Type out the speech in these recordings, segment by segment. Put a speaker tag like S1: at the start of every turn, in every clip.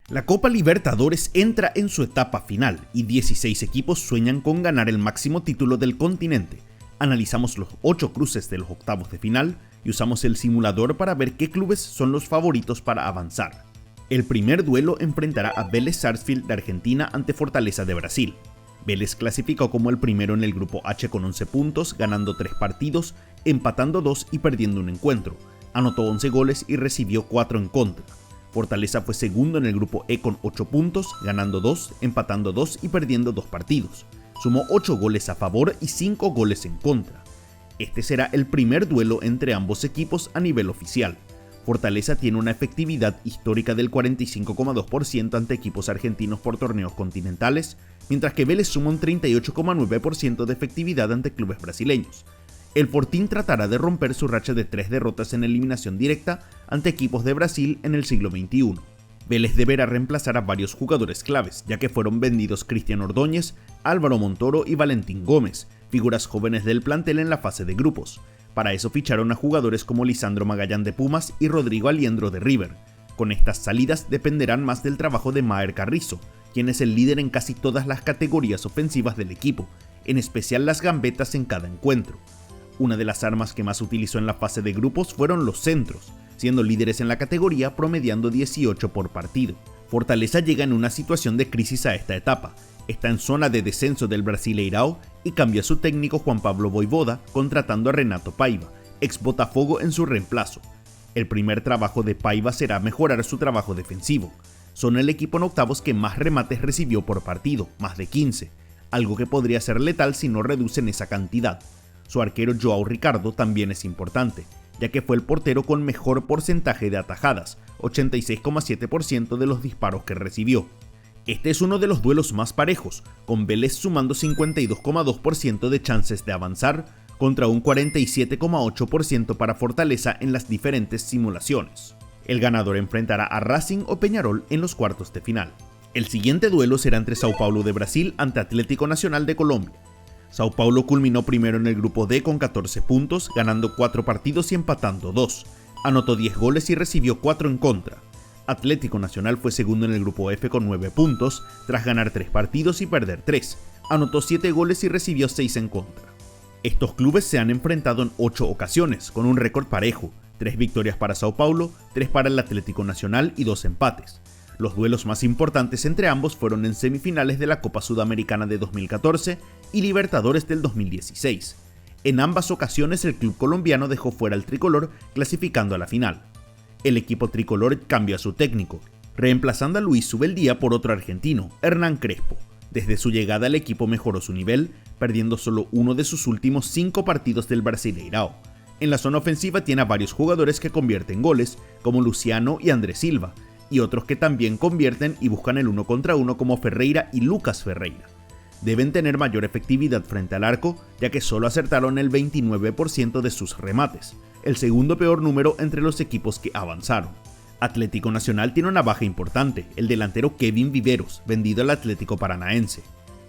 S1: La Copa Libertadores entra en su etapa final y 16 equipos sueñan con ganar el máximo título del continente. Analizamos los 8 cruces de los octavos de final y usamos el simulador para ver qué clubes son los favoritos para avanzar. El primer duelo enfrentará a Vélez Sarsfield de Argentina ante Fortaleza de Brasil. Vélez clasificó como el primero en el grupo H con 11 puntos, ganando 3 partidos, empatando 2 y perdiendo un encuentro. Anotó 11 goles y recibió 4 en contra. Fortaleza fue segundo en el grupo E con 8 puntos, ganando 2, empatando 2 y perdiendo 2 partidos. Sumó 8 goles a favor y 5 goles en contra. Este será el primer duelo entre ambos equipos a nivel oficial. Fortaleza tiene una efectividad histórica del 45,2% ante equipos argentinos por torneos continentales, mientras que Vélez suma un 38,9% de efectividad ante clubes brasileños. El Fortín tratará de romper su racha de 3 derrotas en eliminación directa ante equipos de Brasil en el siglo XXI. Vélez deberá reemplazar a varios jugadores claves, ya que fueron vendidos Cristian Ordóñez, Álvaro Montoro y Valentín Gómez, figuras jóvenes del plantel en la fase de grupos. Para eso ficharon a jugadores como Lisandro Magallán de Pumas y Rodrigo Aliendro de River. Con estas salidas dependerán más del trabajo de Maher Carrizo, quien es el líder en casi todas las categorías ofensivas del equipo, en especial las gambetas en cada encuentro. Una de las armas que más utilizó en la fase de grupos fueron los centros, siendo líderes en la categoría promediando 18 por partido. Fortaleza llega en una situación de crisis a esta etapa. Está en zona de descenso del Brasileirao y cambia a su técnico Juan Pablo Voivoda, contratando a Renato Paiva, ex Botafogo, en su reemplazo. El primer trabajo de Paiva será mejorar su trabajo defensivo. Son el equipo en octavos que más remates recibió por partido, más de 15, algo que podría ser letal si no reducen esa cantidad. Su arquero Joao Ricardo también es importante, ya que fue el portero con mejor porcentaje de atajadas, 86,7% de los disparos que recibió. Este es uno de los duelos más parejos, con Vélez sumando 52,2% de chances de avanzar contra un 47,8% para Fortaleza en las diferentes simulaciones. El ganador enfrentará a Racing o Peñarol en los cuartos de final. El siguiente duelo será entre Sao Paulo de Brasil ante Atlético Nacional de Colombia. Sao Paulo culminó primero en el grupo D con 14 puntos, ganando 4 partidos y empatando 2. Anotó 10 goles y recibió 4 en contra. Atlético Nacional fue segundo en el grupo F con 9 puntos, tras ganar 3 partidos y perder 3. Anotó 7 goles y recibió 6 en contra. Estos clubes se han enfrentado en 8 ocasiones, con un récord parejo, 3 victorias para Sao Paulo, 3 para el Atlético Nacional y 2 empates. Los duelos más importantes entre ambos fueron en semifinales de la Copa Sudamericana de 2014 y Libertadores del 2016. En ambas ocasiones el club colombiano dejó fuera al tricolor, clasificando a la final. El equipo tricolor cambió a su técnico, reemplazando a Luis Subeldía por otro argentino, Hernán Crespo. Desde su llegada el equipo mejoró su nivel, perdiendo solo uno de sus últimos 5 partidos del Brasileirao. En la zona ofensiva tiene a varios jugadores que convierten goles, como Luciano y Andrés Silva, y otros que también convierten y buscan el 1 contra 1 como Ferreira y Lucas Ferreira. Deben tener mayor efectividad frente al arco, ya que solo acertaron el 29% de sus remates, el segundo peor número entre los equipos que avanzaron. Atlético Nacional tiene una baja importante, el delantero Kevin Viveros, vendido al Atlético Paranaense.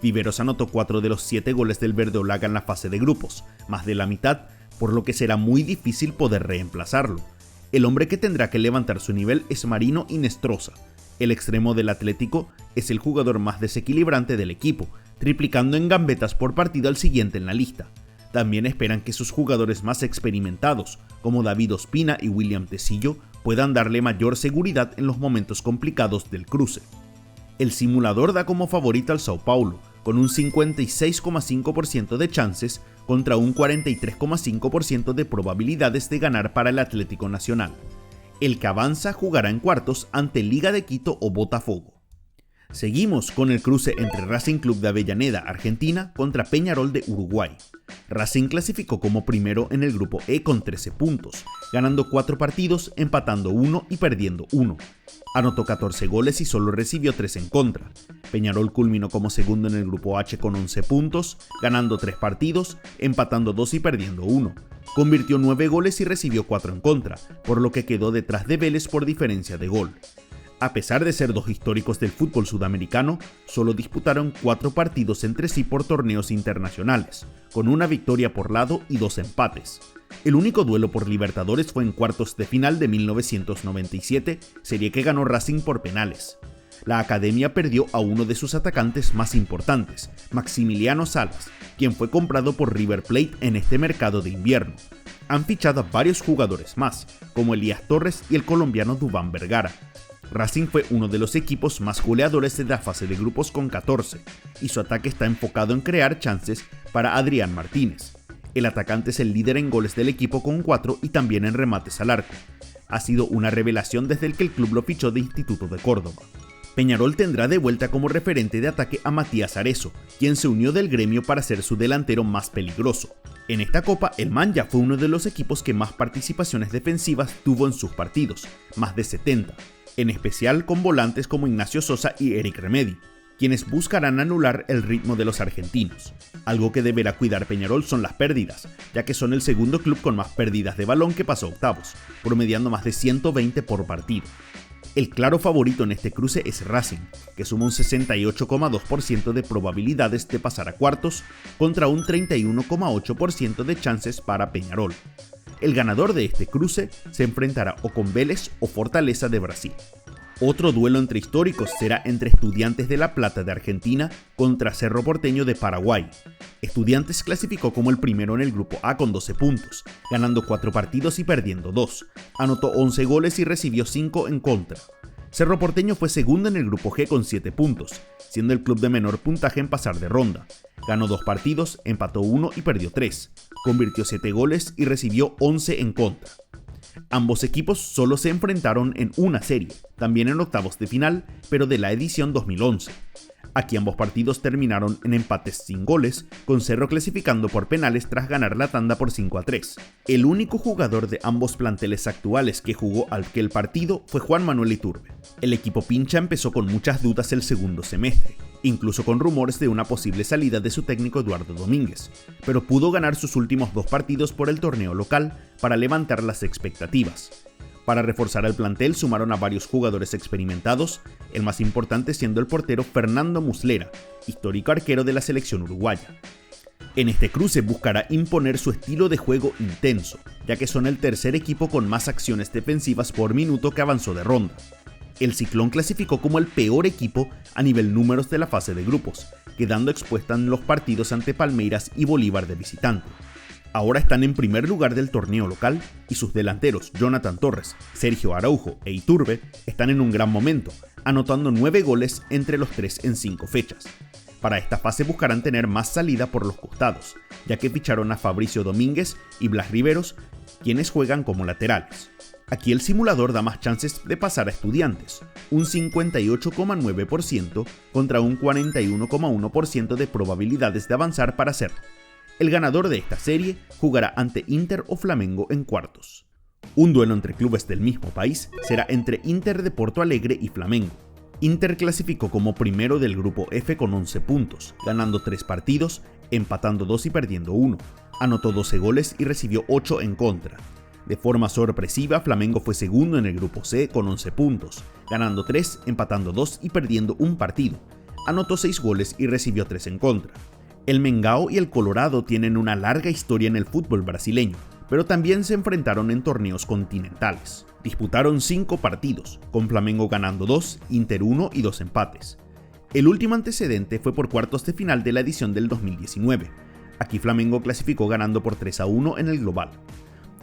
S1: Viveros anotó 4 de los 7 goles del verdolaga en la fase de grupos, más de la mitad, por lo que será muy difícil poder reemplazarlo. El hombre que tendrá que levantar su nivel es Marino Inestrosa. El extremo del Atlético es el jugador más desequilibrante del equipo, triplicando en gambetas por partido al siguiente en la lista. También esperan que sus jugadores más experimentados, como David Ospina y William Tecillo, puedan darle mayor seguridad en los momentos complicados del cruce. El simulador da como favorito al Sao Paulo, con un 56,5% de chances contra un 43,5% de probabilidades de ganar para el Atlético Nacional. El que avanza jugará en cuartos ante Liga de Quito o Botafogo. Seguimos con el cruce entre Racing Club de Avellaneda, Argentina, contra Peñarol de Uruguay. Racing clasificó como primero en el grupo E con 13 puntos, ganando 4 partidos, empatando 1 y perdiendo 1. Anotó 14 goles y solo recibió 3 en contra. Peñarol culminó como segundo en el grupo H con 11 puntos, ganando 3 partidos, empatando 2 y perdiendo 1. Convirtió 9 goles y recibió 4 en contra, por lo que quedó detrás de Vélez por diferencia de gol. A pesar de ser 2 históricos del fútbol sudamericano, solo disputaron 4 partidos entre sí por torneos internacionales, con 1 victoria por lado y 2 empates. El único duelo por Libertadores fue en cuartos de final de 1997, serie que ganó Racing por penales. la academia perdió a uno de sus atacantes más importantes, Maximiliano Salas, quien fue comprado por River Plate en este mercado de invierno. Han fichado a varios jugadores más, como Elías Torres y el colombiano Duván Vergara. Racing fue uno de los equipos más goleadores de la fase de grupos con 14, y su ataque está enfocado en crear chances para Adrián Martínez. El atacante es el líder en goles del equipo con 4 y también en remates al arco. Ha sido una revelación desde el que el club lo fichó de Instituto de Córdoba. Peñarol tendrá de vuelta como referente de ataque a Matías Arezo, quien se unió del gremio para ser su delantero más peligroso. En esta copa, el Manja fue uno de los equipos que más participaciones defensivas tuvo en sus partidos, más de 70, en especial con volantes como Ignacio Sosa y Eric Remedi, quienes buscarán anular el ritmo de los argentinos. Algo que deberá cuidar Peñarol son las pérdidas, ya que son el segundo club con más pérdidas de balón que pasó a octavos, promediando más de 120 por partido. El claro favorito en este cruce es Racing, que suma un 68,2% de probabilidades de pasar a cuartos contra un 31,8% de chances para Peñarol. El ganador de este cruce se enfrentará o con Vélez o Fortaleza de Brasil. Otro duelo entre históricos será entre Estudiantes de La Plata de Argentina contra Cerro Porteño de Paraguay. Estudiantes clasificó como el primero en el grupo A con 12 puntos, ganando 4 partidos y perdiendo 2. Anotó 11 goles y recibió 5 en contra. Cerro Porteño fue segundo en el grupo G con 7 puntos, siendo el club de menor puntaje en pasar de ronda. Ganó 2 partidos, empató 1 y perdió 3. Convirtió 7 goles y recibió 11 en contra. Ambos equipos solo se enfrentaron en una serie, también en octavos de final, pero de la edición 2011. Aquí ambos partidos terminaron en empates sin goles, con Cerro clasificando por penales tras ganar la tanda por 5-3. El único jugador de ambos planteles actuales que jugó aquel partido fue Juan Manuel Iturbe. El equipo pincha empezó con muchas dudas el segundo semestre, incluso con rumores de una posible salida de su técnico Eduardo Domínguez, pero pudo ganar sus últimos 2 partidos por el torneo local para levantar las expectativas. Para reforzar el plantel sumaron a varios jugadores experimentados, el más importante siendo el portero Fernando Muslera, histórico arquero de la selección uruguaya. En este cruce buscará imponer su estilo de juego intenso, ya que son el tercer equipo con más acciones defensivas por minuto que avanzó de ronda. El Ciclón clasificó como el peor equipo a nivel números de la fase de grupos, quedando expuesta en los partidos ante Palmeiras y Bolívar de visitante. Ahora están en primer lugar del torneo local y sus delanteros Jonathan Torres, Sergio Araujo e Iturbe están en un gran momento, anotando 9 goles entre los 3 en 5 fechas. Para esta fase buscarán tener más salida por los costados, ya que ficharon a Fabricio Domínguez y Blas Riveros, quienes juegan como laterales. Aquí el simulador da más chances de pasar a Estudiantes, un 58,9% contra un 41,1% de probabilidades de avanzar para Cerro. El ganador de esta serie jugará ante Inter o Flamengo en cuartos. Un duelo entre clubes del mismo país será entre Inter de Porto Alegre y Flamengo. Inter clasificó como primero del grupo F con 11 puntos, ganando 3 partidos, empatando 2 y perdiendo 1. Anotó 12 goles y recibió 8 en contra. De forma sorpresiva, Flamengo fue segundo en el grupo C con 11 puntos, ganando 3, empatando 2 y perdiendo 1 partido. Anotó 6 goles y recibió 3 en contra. El Mengao y el Colorado tienen una larga historia en el fútbol brasileño, pero también se enfrentaron en torneos continentales. Disputaron 5 partidos, con Flamengo ganando 2, Inter 1 y 2 empates. El último antecedente fue por cuartos de final de la edición del 2019. Aquí Flamengo clasificó ganando por 3-1 en el global.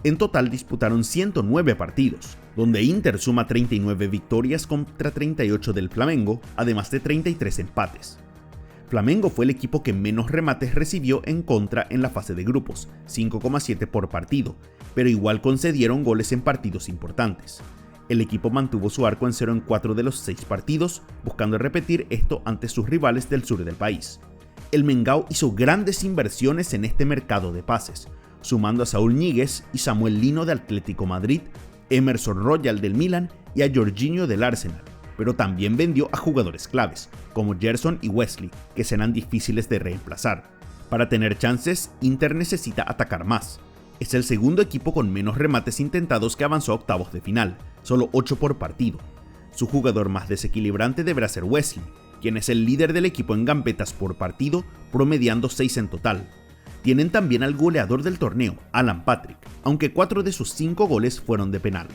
S1: En total disputaron 109 partidos, donde Inter suma 39 victorias contra 38 del Flamengo, además de 33 empates. Flamengo fue el equipo que menos remates recibió en contra en la fase de grupos, 5,7 por partido, pero igual concedieron goles en partidos importantes. El equipo mantuvo su arco en 0 en 4 de los 6 partidos, buscando repetir esto ante sus rivales del sur del país. El Mengao hizo grandes inversiones en este mercado de pases, sumando a Saúl Ñíguez y Samuel Lino de Atlético Madrid, Emerson Royal del Milan y a Jorginho del Arsenal, pero también vendió a jugadores claves, como Gerson y Wesley, que serán difíciles de reemplazar. Para tener chances, Inter necesita atacar más. Es el segundo equipo con menos remates intentados que avanzó a octavos de final, solo 8 por partido. Su jugador más desequilibrante deberá ser Wesley, quien es el líder del equipo en gambetas por partido, promediando 6 en total. Tienen también al goleador del torneo, Alan Patrick, aunque 4 de sus 5 goles fueron de penal.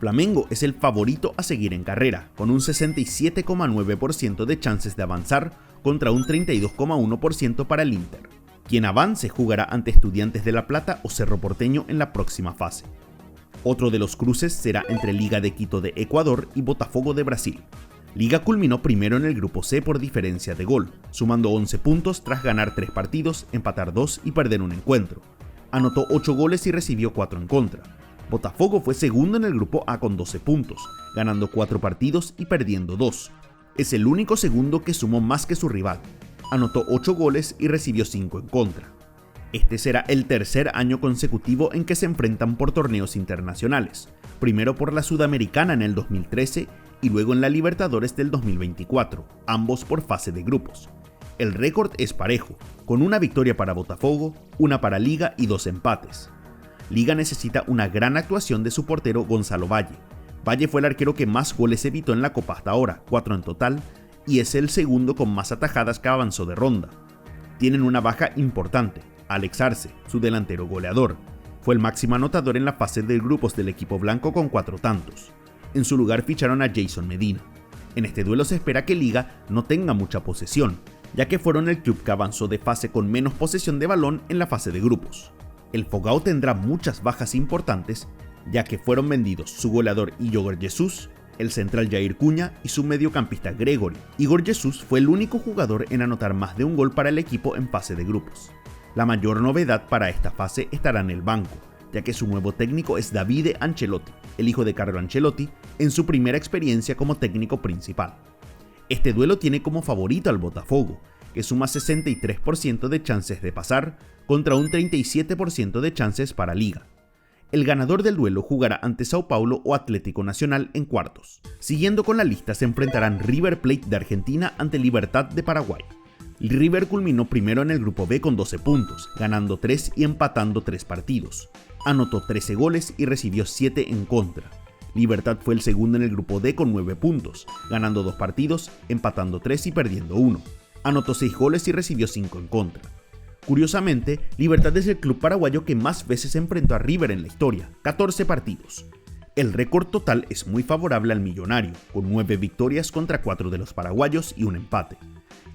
S1: Flamengo es el favorito a seguir en carrera, con un 67,9% de chances de avanzar contra un 32,1% para el Inter. Quien avance jugará ante Estudiantes de La Plata o Cerro Porteño en la próxima fase. Otro de los cruces será entre Liga de Quito de Ecuador y Botafogo de Brasil. Liga culminó primero en el grupo C por diferencia de gol, sumando 11 puntos tras ganar 3 partidos, empatar 2 y perder un encuentro. Anotó 8 goles y recibió 4 en contra. Botafogo fue segundo en el grupo A con 12 puntos, ganando 4 partidos y perdiendo 2. Es el único segundo que sumó más que su rival. Anotó 8 goles y recibió 5 en contra. Este será el tercer año consecutivo en que se enfrentan por torneos internacionales, primero por la Sudamericana en el 2013 y luego en la Libertadores del 2024, ambos por fase de grupos. El récord es parejo, con una victoria para Botafogo, una para Liga y 2 empates. Liga necesita una gran actuación de su portero Gonzalo Valle. Valle fue el arquero que más goles evitó en la Copa hasta ahora, 4 en total, y es el segundo con más atajadas que avanzó de ronda. Tienen una baja importante, Alex Arce, su delantero goleador. Fue el máximo anotador en la fase de grupos del equipo blanco con 4 tantos. En su lugar ficharon a Jason Medina. En este duelo se espera que Liga no tenga mucha posesión, ya que fueron el club que avanzó de fase con menos posesión de balón en la fase de grupos. El Fogao tendrá muchas bajas importantes, ya que fueron vendidos su goleador Igor Jesús, el central Jair Cuña y su mediocampista Gregory. Igor Jesús fue el único jugador en anotar más de un gol para el equipo en fase de grupos. La mayor novedad para esta fase estará en el banco, ya que su nuevo técnico es Davide Ancelotti, el hijo de Carlo Ancelotti, en su primera experiencia como técnico principal. Este duelo tiene como favorito al Botafogo, que suma 63% de chances de pasar contra un 37% de chances para Liga. El ganador del duelo jugará ante Sao Paulo o Atlético Nacional en cuartos. Siguiendo con la lista se enfrentarán River Plate de Argentina ante Libertad de Paraguay. River culminó primero en el grupo B con 12 puntos, ganando 3 y empatando 3 partidos. Anotó 13 goles y recibió 7 en contra. Libertad fue el segundo en el grupo D con 9 puntos, ganando 2 partidos, empatando 3 y perdiendo 1. Anotó 6 goles y recibió 5 en contra. Curiosamente, Libertad es el club paraguayo que más veces enfrentó a River en la historia, 14 partidos. El récord total es muy favorable al millonario, con 9 victorias contra 4 de los paraguayos y un empate.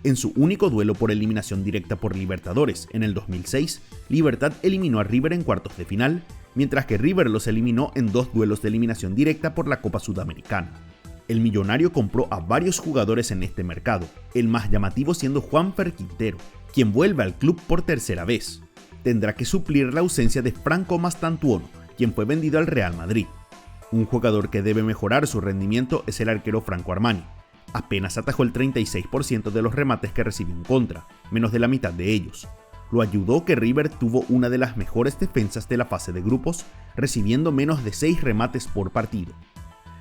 S1: En su único duelo por eliminación directa por Libertadores en el 2006, Libertad eliminó a River en cuartos de final, mientras que River los eliminó en 2 duelos de eliminación directa por la Copa Sudamericana. El millonario compró a varios jugadores en este mercado, el más llamativo siendo Juanfer Quintero, quien vuelve al club por tercera vez. Tendrá que suplir la ausencia de Franco Mastantuono, quien fue vendido al Real Madrid. Un jugador que debe mejorar su rendimiento es el arquero Franco Armani. Apenas atajó el 36% de los remates que recibió en contra, menos de la mitad de ellos. Lo ayudó que River tuvo una de las mejores defensas de la fase de grupos, recibiendo menos de 6 remates por partido.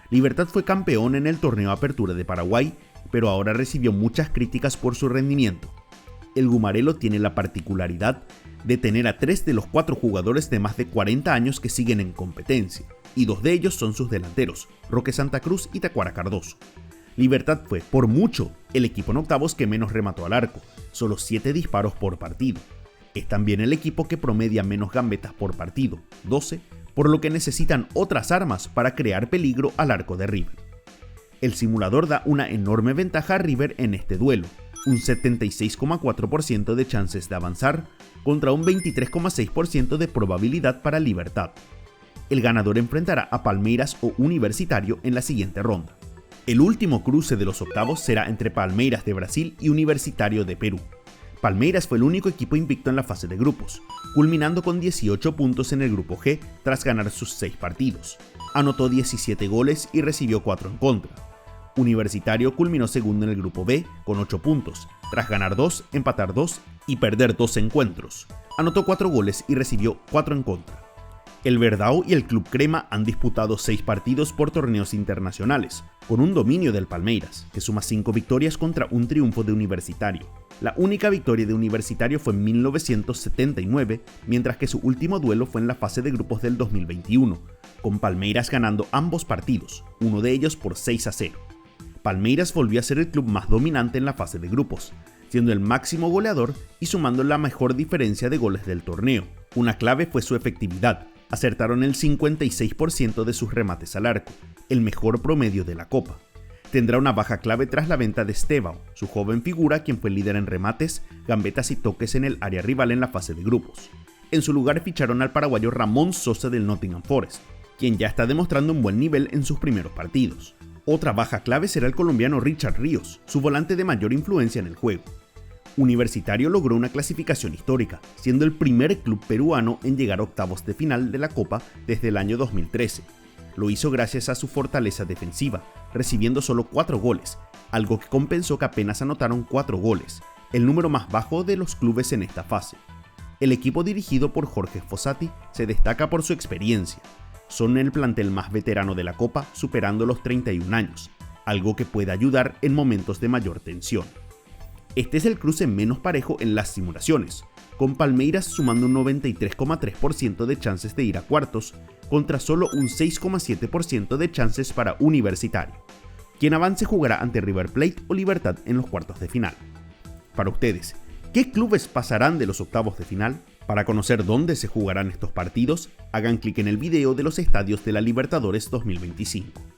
S1: Libertad fue campeón en el torneo Apertura de Paraguay, pero ahora recibió muchas críticas por su rendimiento. El Gumarelo tiene la particularidad de tener a 3 de los 4 jugadores de más de 40 años que siguen en competencia, y 2 de ellos son sus delanteros, Roque Santa Cruz y Tacuara Cardoso. Libertad fue, por mucho, el equipo en octavos que menos remató al arco, solo 7 disparos por partido. Es también el equipo que promedia menos gambetas por partido, 12, por lo que necesitan otras armas para crear peligro al arco de River. El simulador da una enorme ventaja a River en este duelo, un 76,4% de chances de avanzar contra un 23,6% de probabilidad para Libertad. El ganador enfrentará a Palmeiras o Universitario en la siguiente ronda. El último cruce de los octavos será entre Palmeiras de Brasil y Universitario de Perú. Palmeiras fue el único equipo invicto en la fase de grupos, culminando con 18 puntos en el grupo G tras ganar sus 6 partidos. Anotó 17 goles y recibió 4 en contra. Universitario culminó segundo en el grupo B con 8 puntos, tras ganar 2, empatar 2 y perder 2 encuentros. Anotó 4 goles y recibió 4 en contra. El Verdão y el Club Crema han disputado 6 partidos por torneos internacionales, con un dominio del Palmeiras, que suma 5 victorias contra un triunfo de Universitario. La única victoria de Universitario fue en 1979, mientras que su último duelo fue en la fase de grupos del 2021, con Palmeiras ganando ambos partidos, uno de ellos por 6-0. Palmeiras volvió a ser el club más dominante en la fase de grupos, siendo el máximo goleador y sumando la mejor diferencia de goles del torneo. Una clave fue su efectividad, Acertaron el 56% de sus remates al arco, el mejor promedio de la Copa. Tendrá una baja clave tras la venta de Estevao, su joven figura quien fue líder en remates, gambetas y toques en el área rival en la fase de grupos. En su lugar ficharon al paraguayo Ramón Sosa del Nottingham Forest, quien ya está demostrando un buen nivel en sus primeros partidos. Otra baja clave será el colombiano Richard Ríos, su volante de mayor influencia en el juego. Universitario logró una clasificación histórica, siendo el primer club peruano en llegar a octavos de final de la Copa desde el año 2013. Lo hizo gracias a su fortaleza defensiva, recibiendo solo 4 goles, algo que compensó que apenas anotaron 4 goles, el número más bajo de los clubes en esta fase. El equipo dirigido por Jorge Fossati se destaca por su experiencia. Son el plantel más veterano de la Copa, superando los 31 años, algo que puede ayudar en momentos de mayor tensión. Este es el cruce menos parejo en las simulaciones, con Palmeiras sumando un 93,3% de chances de ir a cuartos, contra solo un 6,7% de chances para Universitario. Quien avance jugará ante River Plate o Libertad en los cuartos de final. Para ustedes, ¿qué clubes pasarán de los octavos de final? Para conocer dónde se jugarán estos partidos, hagan clic en el video de los estadios de la Libertadores 2025.